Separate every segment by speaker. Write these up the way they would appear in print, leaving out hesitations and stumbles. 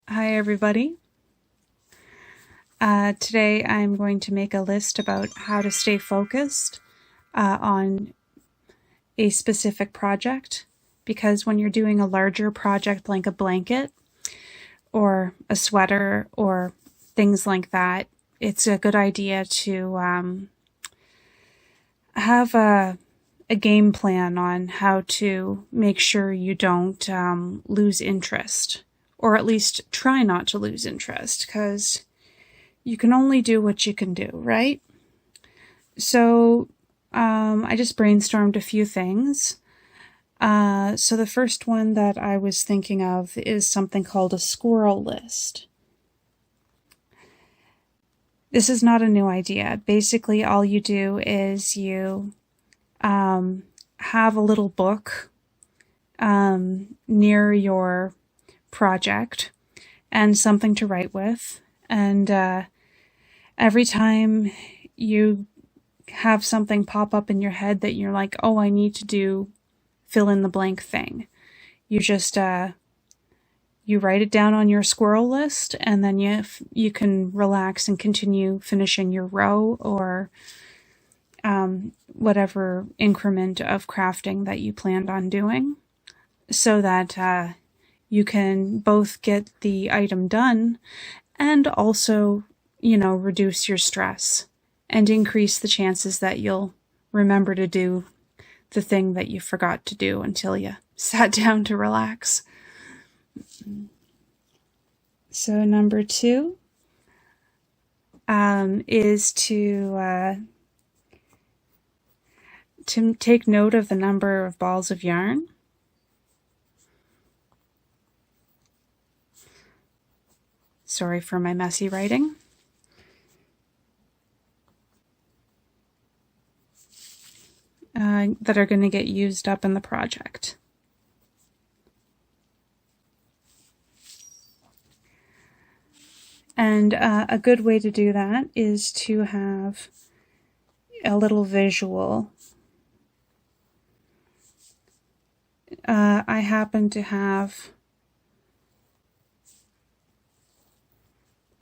Speaker 1: Hi everybody. Today I'm going to make a list about how to stay focused on a specific project, because when you're doing a larger project like a blanket or a sweater or things like that, it's a good idea to have a game plan on how to make sure you don't lose interest, or at least try not to lose interest, because you can only do what you can do, right? So I just brainstormed a few things. So the first one that I was thinking of is something called a squirrel list. This is not a new idea. Basically, all you do is you have a little book near your project and something to write with. And every time you have something pop up in your head that you're like, oh, I need to do fill in the blank thing, you just you write it down on your squirrel list, and then you can relax and continue finishing your row or whatever increment of crafting that you planned on doing, so that you can both get the item done and also, reduce your stress and increase the chances that you'll remember to do the thing that you forgot to do until you sat down to relax. So number 2 is to take note of the number of balls of yarn. Sorry for my messy writing. That are going to get used up in the project. And a good way to do that is to have a little visual. I happen to have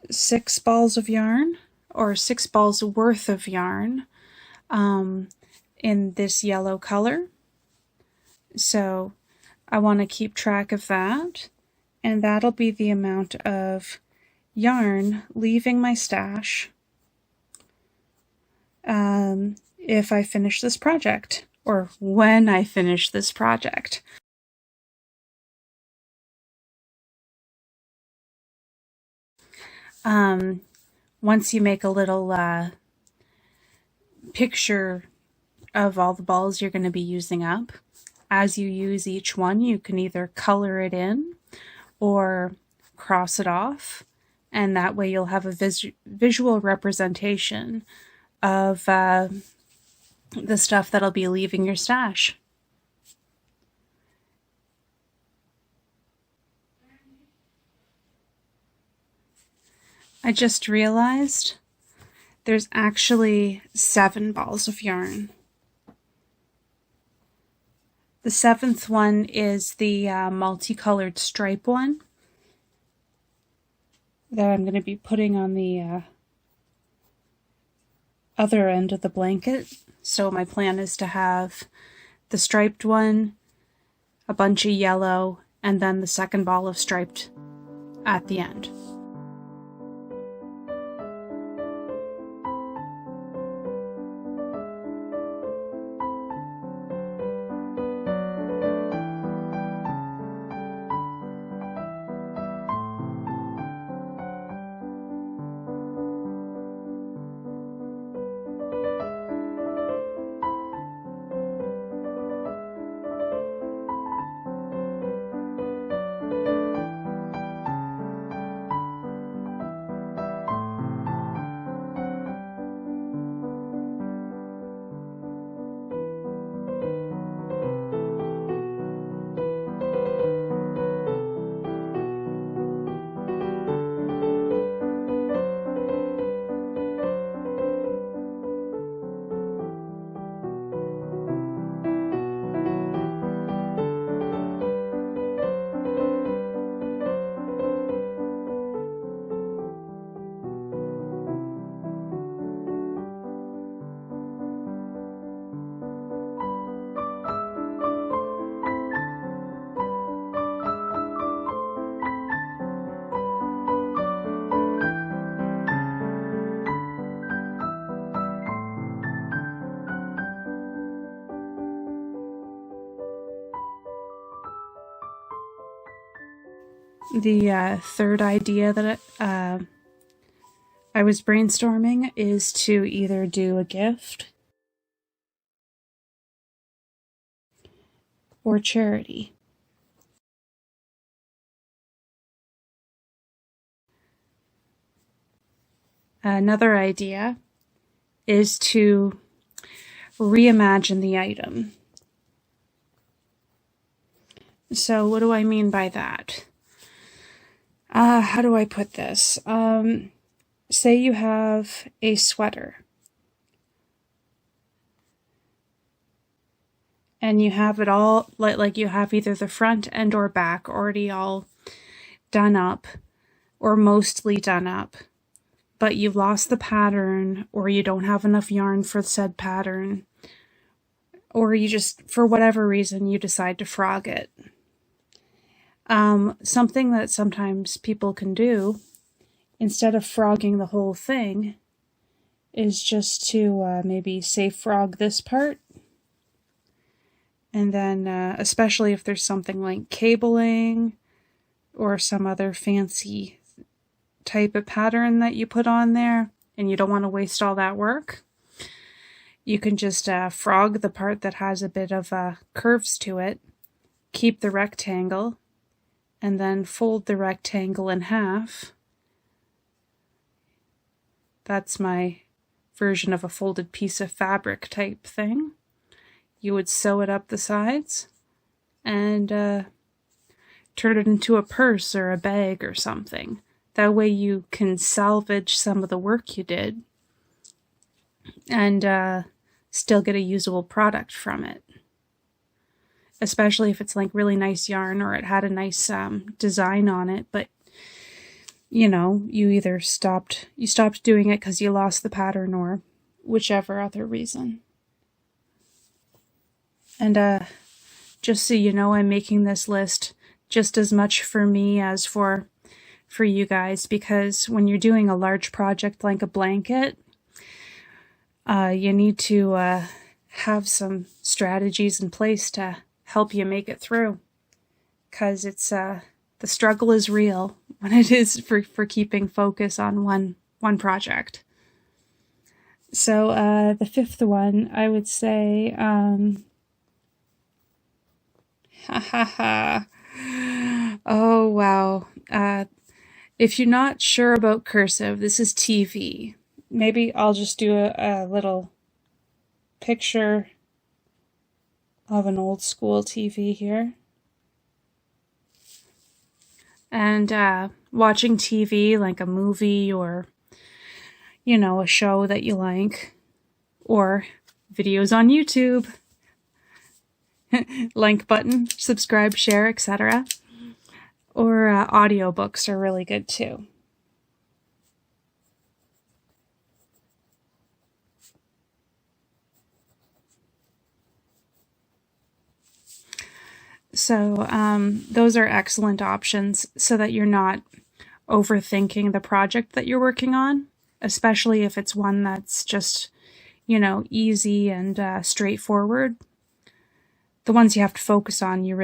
Speaker 1: 6 balls of yarn, or 6 balls worth of yarn, in this yellow color. So I want to keep track of that, and that'll be the amount of yarn leaving my stash if I finish this project, or when I finish this project. Once you make a little picture of all the balls you're going to be using up, as you use each one, you can either color it in or cross it off, and that way you'll have a visual representation of the stuff that'll be leaving your stash. I just realized there's actually 7 balls of yarn. The 7th one is the multicolored stripe one that I'm going to be putting on the other end of the blanket. So my plan is to have the striped one, a bunch of yellow, and then the second ball of striped at the end. The third idea that I was brainstorming is to either do a gift or charity. Another idea is to reimagine the item. So what do I mean by that? How do I put this? Say you have a sweater and you have it all, like you have either the front and or back already all done up or mostly done up, but you've lost the pattern or you don't have enough yarn for said pattern, or you just, for whatever reason, you decide to frog it. Something that sometimes people can do, instead of frogging the whole thing, is just to maybe say frog this part. And then, especially if there's something like cabling or some other fancy type of pattern that you put on there, and you don't want to waste all that work, you can just frog the part that has a bit of curves to it, keep the rectangle, and then fold the rectangle in half. That's my version of a folded piece of fabric type thing. You would sew it up the sides and turn it into a purse or a bag or something. That way you can salvage some of the work you did and still get a usable product from it. Especially if it's like really nice yarn or it had a nice design on it, but you know, you either stopped doing it because you lost the pattern or whichever other reason. And just so you know, I'm making this list just as much for me as for you guys, because when you're doing a large project like a blanket, you need to have some strategies in place to help you make it through, because it's the struggle is real when it is for keeping focus on one project. So the fifth one, I would say, oh wow, if you're not sure about cursive, this is TV. Maybe I'll just do a little picture of an old school TV here. And watching TV, like a movie or, you know, a show that you like, or videos on YouTube, like button, subscribe, share, etc. Or audiobooks are really good too. So those are excellent options so that you're not overthinking the project that you're working on, especially if it's one that's just, you know, easy and straightforward. The ones you have to focus on, you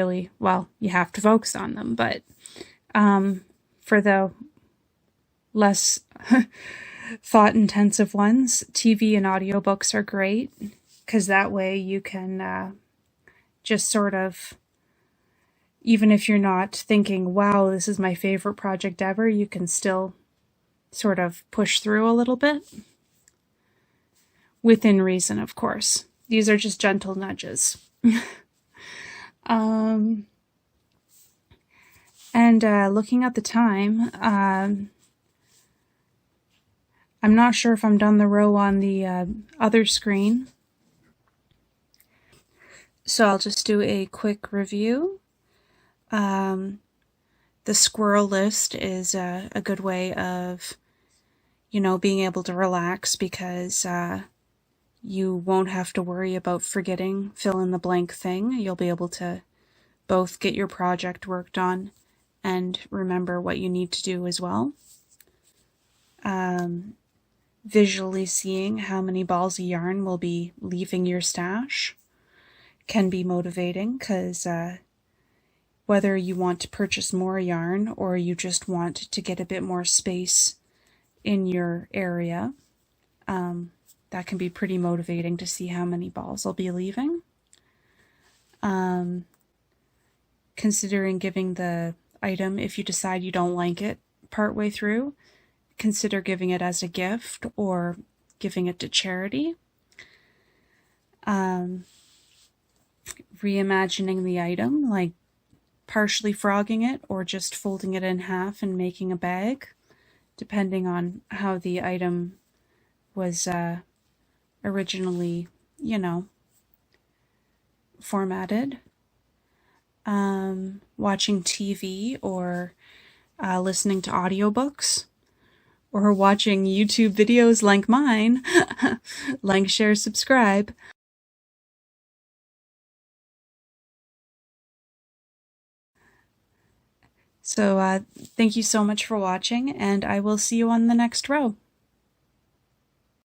Speaker 1: have to focus on them, but for the less thought-intensive ones, TV and audiobooks are great, because that way you can just sort of, even if you're not thinking, wow, this is my favorite project ever, you can still sort of push through a little bit. Within reason, of course. These are just gentle nudges. And looking at the time, I'm not sure if I'm done the row on the other screen. So I'll just do a quick review. The squirrel list is a good way of, you know, being able to relax, because you won't have to worry about forgetting fill in the blank thing. You'll be able to both get your project worked on and remember what you need to do as well. Visually seeing how many balls of yarn will be leaving your stash can be motivating, because whether you want to purchase more yarn or you just want to get a bit more space in your area. That can be pretty motivating to see how many balls I'll be leaving. Considering giving the item, if you decide you don't like it partway through, consider giving it as a gift or giving it to charity. Reimagining the item, like partially frogging it or just folding it in half and making a bag, depending on how the item was originally, formatted. Watching TV or listening to audiobooks or watching YouTube videos like mine. Like, share, subscribe. So thank you so much for watching, and I will see you on the next row.